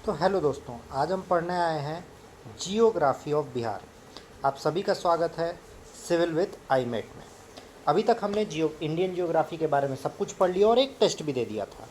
तो हेलो दोस्तों, आज हम पढ़ने आए हैं जियोग्राफी ऑफ बिहार। आप सभी का स्वागत है सिविल विद आईमेट में। अभी तक हमने इंडियन जियोग्राफी के बारे में सब कुछ पढ़ लिया और एक टेस्ट भी दे दिया था।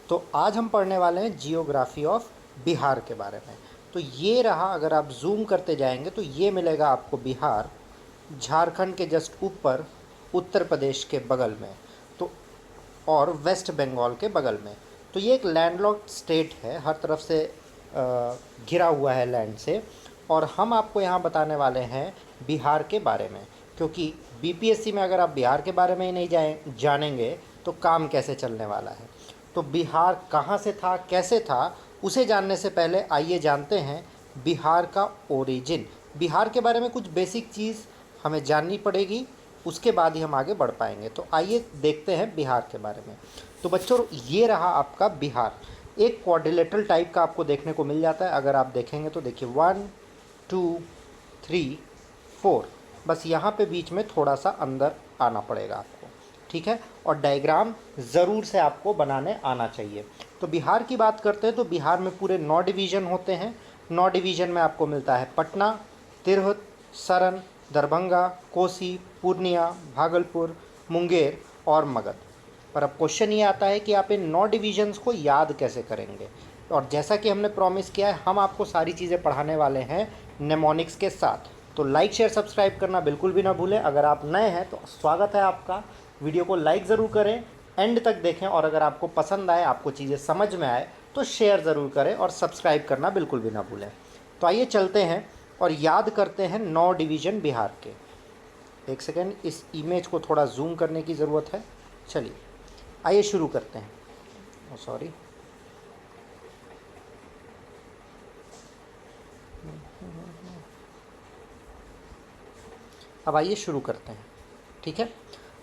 तो आज हम पढ़ने वाले हैं जियोग्राफी ऑफ बिहार के बारे में। तो ये रहा, अगर आप जूम करते जाएंगे तो ये मिलेगा आपको बिहार, झारखंड के जस्ट ऊपर, उत्तर प्रदेश के बगल में, तो और वेस्ट बंगाल के बगल में। तो ये एक लैंडलॉक्ड स्टेट है, हर तरफ से घिरा हुआ है लैंड से। और हम आपको यहाँ बताने वाले हैं बिहार के बारे में, क्योंकि बीपीएससी में अगर आप बिहार के बारे में ही नहीं जानेंगे तो काम कैसे चलने वाला है। तो बिहार कहाँ से था, कैसे था, उसे जानने से पहले आइए जानते हैं बिहार का ओरिजिन। बिहार के बारे में कुछ बेसिक चीज़ हमें जाननी पड़ेगी, उसके बाद ही हम आगे बढ़ पाएंगे। तो आइए देखते हैं बिहार के बारे में। तो बच्चों, ये रहा आपका बिहार। एक क्वाड्रिलेटरल टाइप का आपको देखने को मिल जाता है। अगर आप देखेंगे तो देखिए 1 2 3 4, बस यहाँ पे बीच में थोड़ा सा अंदर आना पड़ेगा आपको, ठीक है। और डायग्राम ज़रूर से आपको बनाने आना चाहिए। तो बिहार की बात करते हैं तो बिहार में पूरे 9 डिवीज़न होते हैं। 9 डिवीज़न में आपको मिलता है पटना, तिरहुत, सरन, दरभंगा, कोसी, पूर्णिया, भागलपुर, मुंगेर और मगध। पर अब क्वेश्चन ये आता है कि आप इन 9 डिवीजन्स को याद कैसे करेंगे। और जैसा कि हमने प्रॉमिस किया है, हम आपको सारी चीज़ें पढ़ाने वाले हैं नेमोनिक्स के साथ। तो लाइक शेयर सब्सक्राइब करना बिल्कुल भी ना भूलें। अगर आप नए हैं तो स्वागत है आपका, वीडियो को लाइक ज़रूर करें, एंड तक देखें, और अगर आपको पसंद आए, आपको चीज़ें समझ में आए तो शेयर ज़रूर करें और सब्सक्राइब करना बिल्कुल भी ना भूलें। तो आइए चलते हैं और याद करते हैं 9 डिवीज़न बिहार के। एक सेकेंड, इस इमेज को थोड़ा जूम करने की ज़रूरत है। चलिए आइए शुरू करते हैं। सॉरी, अब आइए शुरू करते हैं, ठीक है।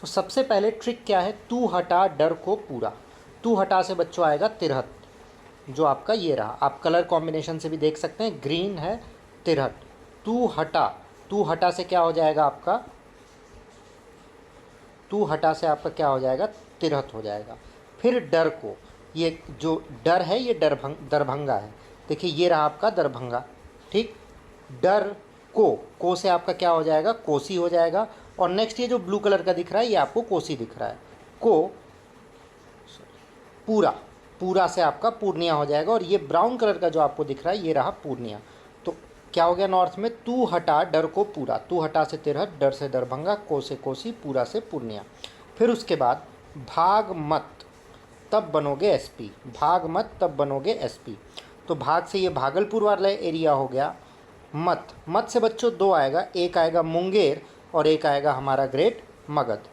तो सबसे पहले ट्रिक क्या है, तू हटा डर को पूरा। तू हटा से बच्चों आएगा तिरहत, जो आपका ये रहा। आप कलर कॉम्बिनेशन से भी देख सकते हैं, ग्रीन है तिरहत। तू हटा, तू हटा से क्या हो जाएगा आपका, तू हटा से आपका क्या हो जाएगा, तिरहत हो जाएगा। फिर डर को, ये जो डर है ये दरभंगा है। देखिए ये रहा आपका दरभंगा, ठीक। डर को से आपका क्या हो जाएगा, कोसी हो जाएगा। और नेक्स्ट ये जो ब्लू कलर का दिख रहा है ये आपको कोसी दिख रहा है। को पूरा, पूरा से आपका पूर्णिया हो जाएगा। और ये ब्राउन कलर का जो आपको दिख रहा है ये रहा पूर्णिया। तो क्या हो गया नॉर्थ में, तू हटा डर को पूरा। तू हटा से तिरहत, डर से दरभंगा, को से कोसी, पूरा से पूर्णिया। फिर उसके बाद भाग मत, तब बनोगे एसपी। भाग मत तब बनोगे एसपी। तो भाग से ये भागलपुर वाला एरिया हो गया। मत, मत से बच्चों 2 आएगा, एक आएगा मुंगेर और एक आएगा हमारा ग्रेट मगध।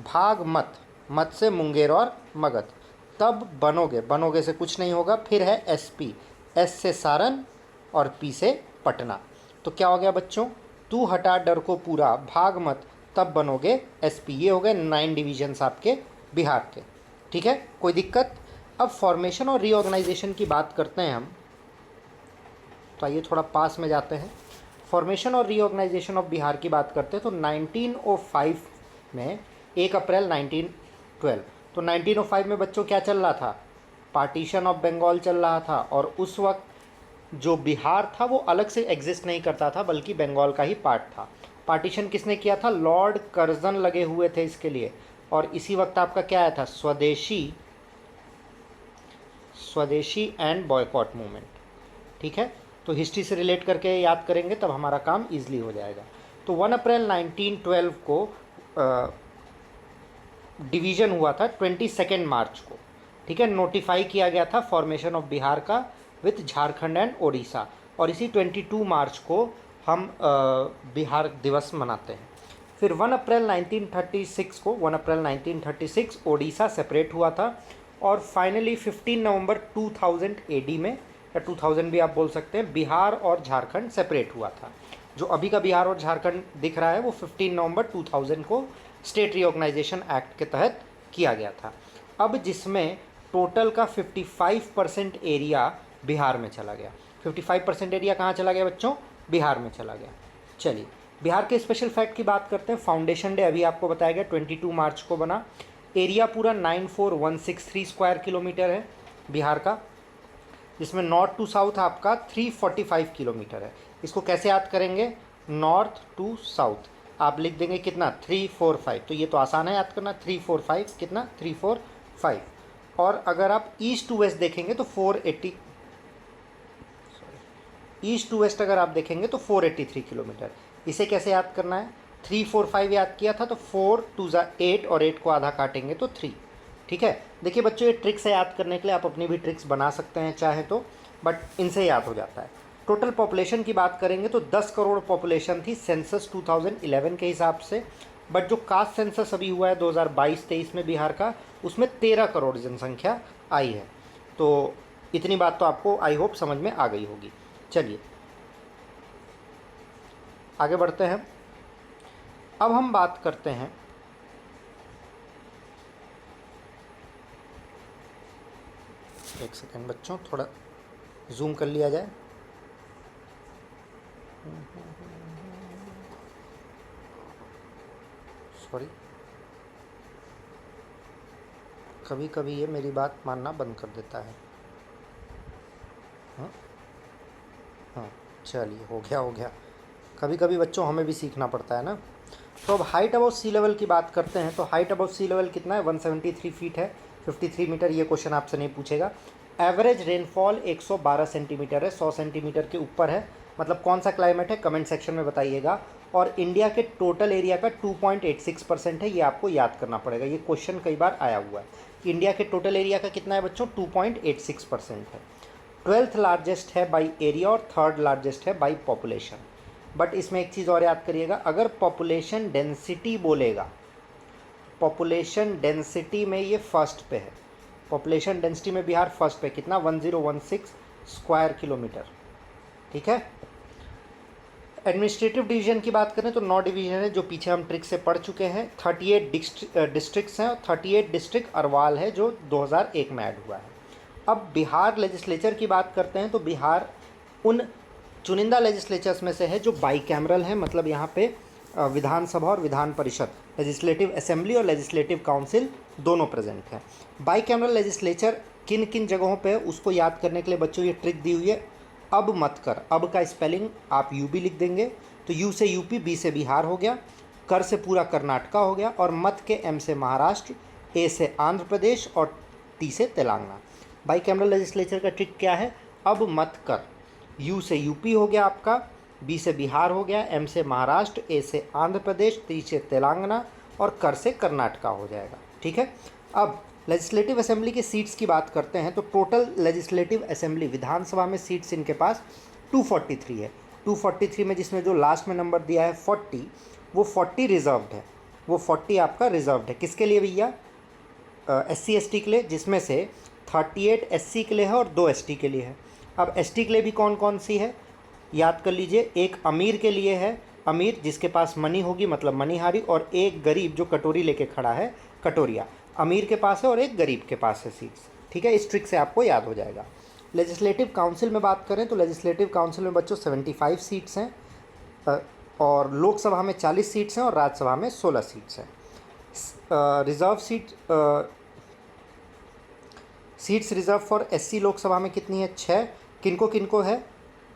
भाग मत, मत से मुंगेर और मगध। तब बनोगे, बनोगे से कुछ नहीं होगा। फिर है एसपी, एस से सारण और पी से पटना। तो क्या हो गया बच्चों, तू हटा डर को पूरा, भाग मत तब बनोगे एसपी। ये हो गए 9 डिवीजन्स आपके बिहार के, ठीक है। कोई दिक्कत। अब फॉर्मेशन और रीऑर्गेनाइजेशन की बात करते हैं हम। तो आइए थोड़ा पास में जाते हैं। फॉर्मेशन और रीऑर्गेनाइजेशन ऑफ बिहार की बात करते हैं तो 1905 में 1 अप्रैल 1912, तो 1905 में बच्चों क्या चल रहा था, पार्टीशन ऑफ बंगाल चल रहा था। और उस वक्त जो बिहार था वो अलग से एग्जिस्ट नहीं करता था, बल्कि बंगाल का ही पार्ट था। पार्टीशन किसने किया था, लॉर्ड कर्जन लगे हुए थे इसके लिए। और इसी वक्त आपका क्या आया था, स्वदेशी, स्वदेशी एंड बॉयकॉट मूवमेंट, ठीक है। तो हिस्ट्री से रिलेट करके याद करेंगे तब हमारा काम ईजिली हो जाएगा। तो 1 अप्रैल 1912 को डिवीज़न हुआ था 22 मार्च को, ठीक है। नोटिफाई किया गया था फॉर्मेशन ऑफ बिहार का विथ झारखंड एंड ओडिशा। और इसी 22 मार्च को हम बिहार दिवस मनाते हैं। फिर 1 अप्रैल 1936 को, 1 अप्रैल 1936 ओडिशा सेपरेट हुआ था। और फाइनली 15 नवंबर 2000 एडी में, या 2000 भी आप बोल सकते हैं, बिहार और झारखंड सेपरेट हुआ था। जो अभी का बिहार और झारखंड दिख रहा है वो 15 नवंबर 2000 को स्टेट रीऑर्गेनाइजेशन एक्ट के तहत किया गया था। अब जिसमें टोटल का 55% एरिया बिहार में चला गया। 55% एरिया कहाँ चला गया बच्चों, बिहार में चला गया। चलिए बिहार के स्पेशल फैक्ट की बात करते हैं। फाउंडेशन डे अभी आपको बताया गया 22 मार्च को बना। एरिया पूरा 94163 स्क्वायर किलोमीटर है बिहार का। जिसमें नॉर्थ टू साउथ आपका 345 किलोमीटर है। इसको कैसे याद करेंगे? नॉर्थ टू साउथ आप लिख देंगे कितना? 345। तो ये तो आसान है याद करना, 345 कितना? 345। और अगर आप ईस्ट टू वेस्ट देखेंगे तो 480, ईस्ट टू वेस्ट अगर आप देखेंगे तो 483 किलोमीटर। इसे कैसे याद करना है? 345 याद किया था तो 4 2 8 और 8 को आधा काटेंगे तो 3। ठीक है, देखिए बच्चों ये ट्रिक्स है याद करने के लिए, आप अपनी भी ट्रिक्स बना सकते हैं चाहे तो, बट इनसे याद हो जाता है। टोटल पॉपुलेशन की बात करेंगे तो 10 करोड़ पॉपुलेशन थी सेंसस 2011 के हिसाब से, बट जो कास्ट सेंसस अभी हुआ है 2022-23 में बिहार का, उसमें 13 करोड़ जनसंख्या आई है। तो इतनी बात तो आपको आई होप समझ में आ गई होगी। चलिए आगे बढ़ते हैं। अब हम बात करते हैं एक सेकेंड बच्चों, थोड़ा जूम कर लिया जाए। सॉरी, कभी कभी ये मेरी बात मानना बंद कर देता है। हाँ चलिए, हो गया। कभी कभी बच्चों हमें भी सीखना पड़ता है ना। तो अब हाइट अबाउट सी लेवल की बात करते हैं। तो हाइट अबाउट सी लेवल कितना है? 173 फीट है, 53 मीटर। ये क्वेश्चन आपसे नहीं पूछेगा। एवरेज रेनफॉल 112 सेंटीमीटर है, 100 सेंटीमीटर के ऊपर है। मतलब कौन सा क्लाइमेट है कमेंट सेक्शन में बताइएगा। और इंडिया के टोटल एरिया का 2.86% है, ये आपको याद करना पड़ेगा। ये क्वेश्चन कई बार आया हुआ है कि इंडिया के टोटल एरिया का कितना है बच्चों? 2.86% है। 12th लार्जेस्ट है बाई एरिया और 3rd लार्जेस्ट है बाई पॉपुलेशन। बट इसमें एक चीज़ और याद करिएगा, अगर पॉपुलेशन डेंसिटी बोलेगा, पॉपुलेशन डेंसिटी में ये फर्स्ट पे है। पॉपुलेशन डेंसिटी में बिहार फर्स्ट पे, कितना? 1016 स्क्वायर किलोमीटर। ठीक है। एडमिनिस्ट्रेटिव डिवीजन की बात करें तो 9 डिवीजन है, जो पीछे हम ट्रिक से पढ़ चुके हैं। 38 डिस्ट्रिक्ट्स हैं, और 38 डिस्ट्रिक्ट अरवाल है जो 2001 में ऐड हुआ है। अब बिहार लेजिस्लेचर की बात करते हैं तो बिहार उन चुनिंदा लेजिस्लेचर्स में से है जो बाई कैमरल है, मतलब यहाँ पे विधानसभा और विधान परिषद, लेजिस्लेटिव असेंबली और लेजिस्लेटिव काउंसिल दोनों प्रेजेंट हैं। बाई कैमरल लेजिस्लेचर किन किन जगहों पे है उसको याद करने के लिए बच्चों ये ट्रिक दी हुई है। अब मत कर, अब का स्पेलिंग आप यूबी लिख देंगे तो यू से यूपी, बी से बिहार हो गया, कर से पूरा कर्नाटका हो गया, और मत के एम से महाराष्ट्र, ए से आंध्र प्रदेश और टी से तेलंगाना। बाई कैमरल लेजिस्लेचर का ट्रिक क्या है? अब मत कर, यू से यूपी हो गया आपका, बी से बिहार हो गया, एम से महाराष्ट्र, ए से आंध्र प्रदेश, टी से तेलंगाना और कर से कर्नाटका हो जाएगा। ठीक है। अब लेजिस्लेटिव असेंबली की सीट्स की बात करते हैं तो टोटल लेजिस्लेटिव असेंबली विधानसभा में सीट्स इनके पास 243 है। 243 में जिसमें जो लास्ट में नंबर दिया है 40, वो 40 रिजर्व्ड है। वो 40 आपका रिजर्व्ड है किसके लिए भैया? SC ST के लिए, जिसमें से 38 SC के लिए है और 2 ST के लिए है। अब ST के लिए भी कौन कौन सी है याद कर लीजिए। एक अमीर के लिए है, अमीर जिसके पास मनी होगी मतलब मनीहारी, और एक गरीब जो कटोरी लेके खड़ा है, कटोरिया। अमीर के पास है और एक गरीब के पास है सीट्स। ठीक है, इस ट्रिक से आपको याद हो जाएगा। लेजिस्लेटिव काउंसिल में बात करें तो लेजिस्लेटिव काउंसिल में बच्चों 75 सीट्स हैं, और लोकसभा में 40 सीट्स हैं और राज्यसभा में 16 सीट्स हैं। Reserve seats reserve for SC Lok Sabha में कितनी है? 6। किनको किनको है?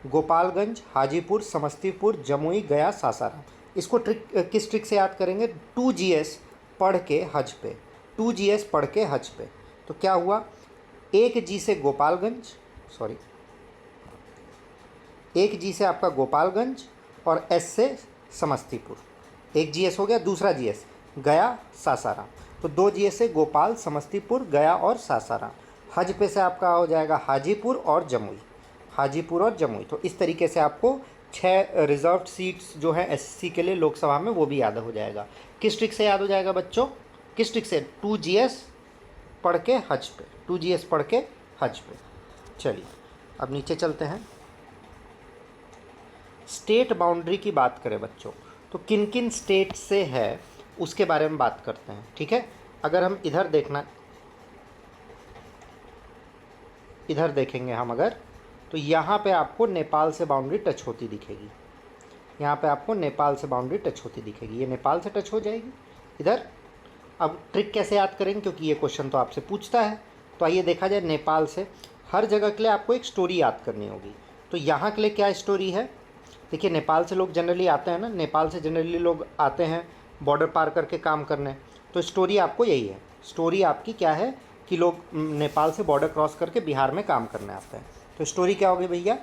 गोपालगंज, हाजीपुर, समस्तीपुर, जमुई, गया, सासाराम। इसको ट्रिक किस ट्रिक से याद करेंगे? 2GS पढ़ के हज पे, 2GS पढ़ के हज पे। तो क्या हुआ? 1G से गोपालगंज, सॉरी 1G से आपका गोपालगंज और S से समस्तीपुर। 1GS हो गया, दूसरा GS गया, सासाराम। तो 2GS से गोपाल, समस्तीपुर, गया और सासाराम। हज पे से आपका हो जाएगा हाजीपुर और जमुई, हाजीपुर और जमुई। तो इस तरीके से आपको 6 रिजर्व्ड सीट्स जो है SC के लिए लोकसभा में, वो भी याद हो जाएगा। किस ट्रिक से याद हो जाएगा बच्चों? किस ट्रिक से? 2GS पढ़ के हज पे, 2GS पढ़ के हज पे। चलिए अब नीचे चलते हैं। स्टेट बाउंड्री की बात करें बच्चों तो किन किन स्टेट से है उसके बारे में बात करते हैं। ठीक है, अगर हम इधर देखेंगे हम अगर, तो यहाँ पे आपको नेपाल से बाउंड्री टच होती दिखेगी। यहाँ पे आपको नेपाल से बाउंड्री टच होती दिखेगी, ये नेपाल से टच हो जाएगी इधर। अब ट्रिक कैसे याद करेंगे, क्योंकि ये क्वेश्चन तो आपसे पूछता है। तो आइए देखा जाए नेपाल से। हर जगह के लिए आपको एक स्टोरी याद करनी होगी। तो यहाँ के लिए क्या स्टोरी है, देखिए नेपाल से लोग जनरली आते हैं ना, नेपाल से जनरली लोग आते हैं बॉर्डर पार करके काम करने। तो स्टोरी आपको यही है, स्टोरी आपकी क्या है कि लोग नेपाल से बॉर्डर क्रॉस करके बिहार में काम करने आते हैं। तो स्टोरी क्या होगी भैया,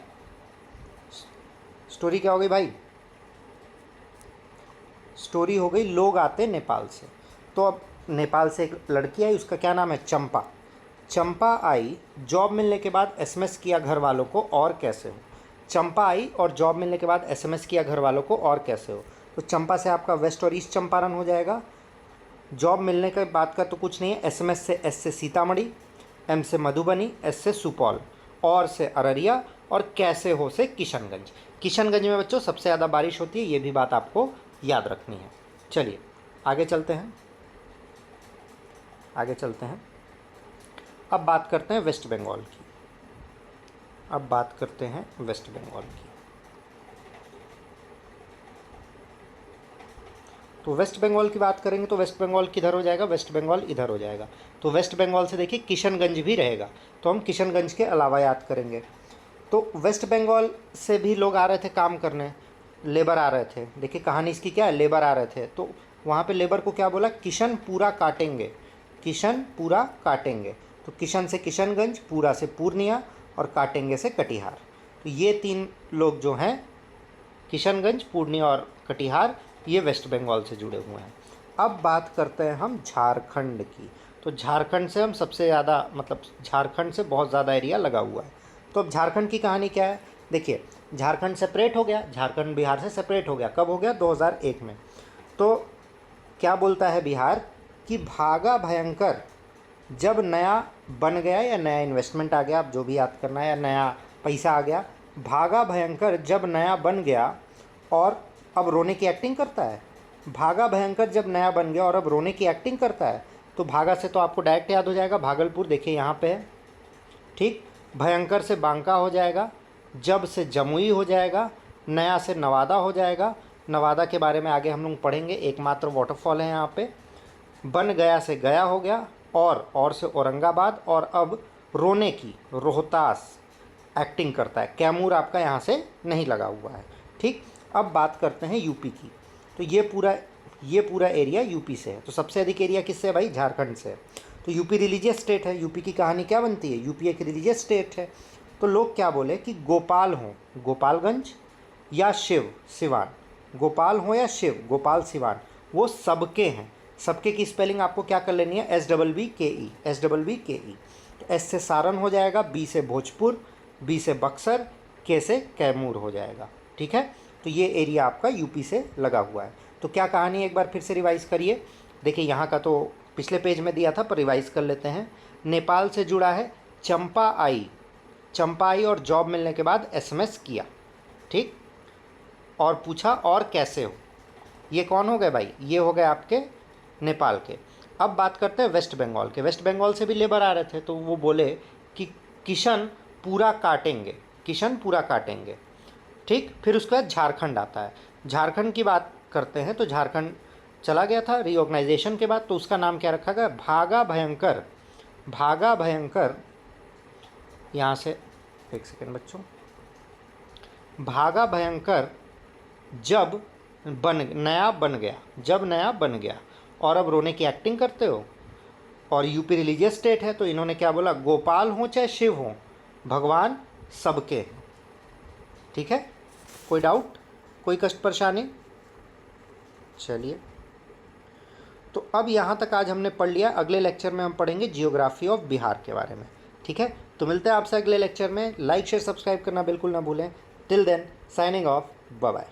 स्टोरी क्या होगी भाई, स्टोरी हो गई लोग आते नेपाल से। तो अब नेपाल से एक लड़की आई, उसका क्या नाम है, चंपा। चंपा आई, जॉब मिलने के बाद एसएमएस किया घर वालों को, और कैसे हो। चंपा आई और जॉब मिलने के बाद एसएमएस किया घर वालों को, और कैसे हो। तो चंपा से आपका वेस्ट और ईस्ट चंपारण हो जाएगा। जॉब मिलने के बाद का तो कुछ नहीं है, एसएमएस से एस से सीतामढ़ी, एम से मधुबनी, एस से सुपौल, और से अररिया, और कैसे हो से किशनगंज। किशनगंज में बच्चों सबसे ज़्यादा बारिश होती है, ये भी बात आपको याद रखनी है। चलिए आगे चलते हैं, आगे चलते हैं। अब बात करते हैं वेस्ट बंगाल की, अब बात करते हैं वेस्ट बंगाल की। तो वेस्ट बंगाल की बात करेंगे तो वेस्ट बंगाल किधर हो जाएगा, वेस्ट बंगाल इधर हो जाएगा। तो वेस्ट बंगाल से देखिए किशनगंज भी रहेगा, तो हम किशनगंज के अलावा याद करेंगे। तो वेस्ट बंगाल से भी लोग आ रहे थे काम करने, लेबर आ रहे थे। देखिए कहानी इसकी क्या है, लेबर आ रहे थे। तो वहाँ पे लेबर को क्या बोला, किशन पूरा काटेंगे, किशन पूरा काटेंगे। तो किशन से किशनगंज, पूरा से पूर्णिया, और काटेंगे से कटिहार। तो ये तीन लोग जो हैं, किशनगंज, पूर्णिया और कटिहार, ये वेस्ट बंगाल से जुड़े हुए हैं। अब बात करते हैं हम झारखंड की। तो झारखंड से हम सबसे ज़्यादा, मतलब झारखंड से बहुत ज़्यादा एरिया लगा हुआ है। तो अब झारखंड की कहानी क्या है, देखिए झारखंड सेपरेट हो गया, झारखंड बिहार से सेपरेट हो गया। कब हो गया, 2001 में। तो क्या बोलता है बिहार कि भागा भयंकर जब नया बन गया, या नया इन्वेस्टमेंट आ गया, आप जो भी याद करना है, या नया पैसा आ गया। भागा भयंकर जब नया बन गया और अब रोने की एक्टिंग करता है। भागा भयंकर जब नया बन गया और अब रोने की एक्टिंग करता है। तो भागा से तो आपको डायरेक्ट याद हो जाएगा भागलपुर, देखिए यहाँ पे है, ठीक। भयंकर से बांका हो जाएगा, जब से जमुई हो जाएगा, नया से नवादा हो जाएगा। नवादा के बारे में आगे हम लोग पढ़ेंगे, एकमात्र वाटरफॉल है यहाँ पे। बन गया से गया हो गया, और से औरंगाबाद, और अब रोने की रोहतास एक्टिंग करता है। कैमूर आपका यहाँ से नहीं लगा हुआ है, ठीक। अब बात करते हैं यूपी की। तो ये पूरा एरिया यूपी से है। तो सबसे अधिक एरिया किससे है भाई, झारखंड से। तो यूपी रिलीजियस स्टेट है। यूपी की कहानी क्या बनती है, यूपी एक रिलीजियस स्टेट है। तो लोग क्या बोले कि गोपाल हो गोपालगंज, या शिव सिवान, गोपाल हो या शिव गोपाल सिवान, वो सबके हैं। सबके की स्पेलिंग आपको क्या कर लेनी है, SWBKE, SWBKE। तो एस से सारण हो जाएगा, बी से भोजपुर, बी से बक्सर, के से कैमूर हो जाएगा, ठीक है। तो ये एरिया आपका यूपी से लगा हुआ है। तो क्या कहानी है, एक बार फिर से रिवाइज़ करिए। देखिए यहाँ का तो पिछले पेज में दिया था, पर रिवाइज़ कर लेते हैं। नेपाल से जुड़ा है, चंपा आई, चंपा आई और जॉब मिलने के बाद एसएमएस किया, ठीक, और पूछा और कैसे हो। ये कौन हो गए भाई, ये हो गए आपके नेपाल के। अब बात करते हैं वेस्ट बंगाल के। वेस्ट बंगाल से भी लेबर आ रहे थे, तो वो बोले कि किशन पूरा काटेंगे, किशन पूरा काटेंगे, ठीक। फिर उसके बाद झारखंड आता है। झारखंड की बात करते हैं तो झारखंड चला गया था रीऑर्गेनाइजेशन के बाद, तो उसका नाम क्या रखा गया, भागा भयंकर। भागा भयंकर, यहाँ से एक सेकेंड बच्चों, भागा भयंकर जब नया बन गया, जब नया बन गया, और अब रोने की एक्टिंग करते हो। और यूपी रिलीजियस स्टेट है, तो इन्होंने क्या बोला, गोपाल हो चाहे शिव हो, भगवान सबके हैं, ठीक है। कोई डाउट, कोई कष्ट परेशानी, चलिए। तो अब यहाँ तक आज हमने पढ़ लिया। अगले लेक्चर में हम पढ़ेंगे जियोग्राफी ऑफ बिहार के बारे में, ठीक है। तो मिलते हैं आपसे अगले लेक्चर में। लाइक शेयर सब्सक्राइब करना बिल्कुल ना भूलें। Till then signing off, bye bye.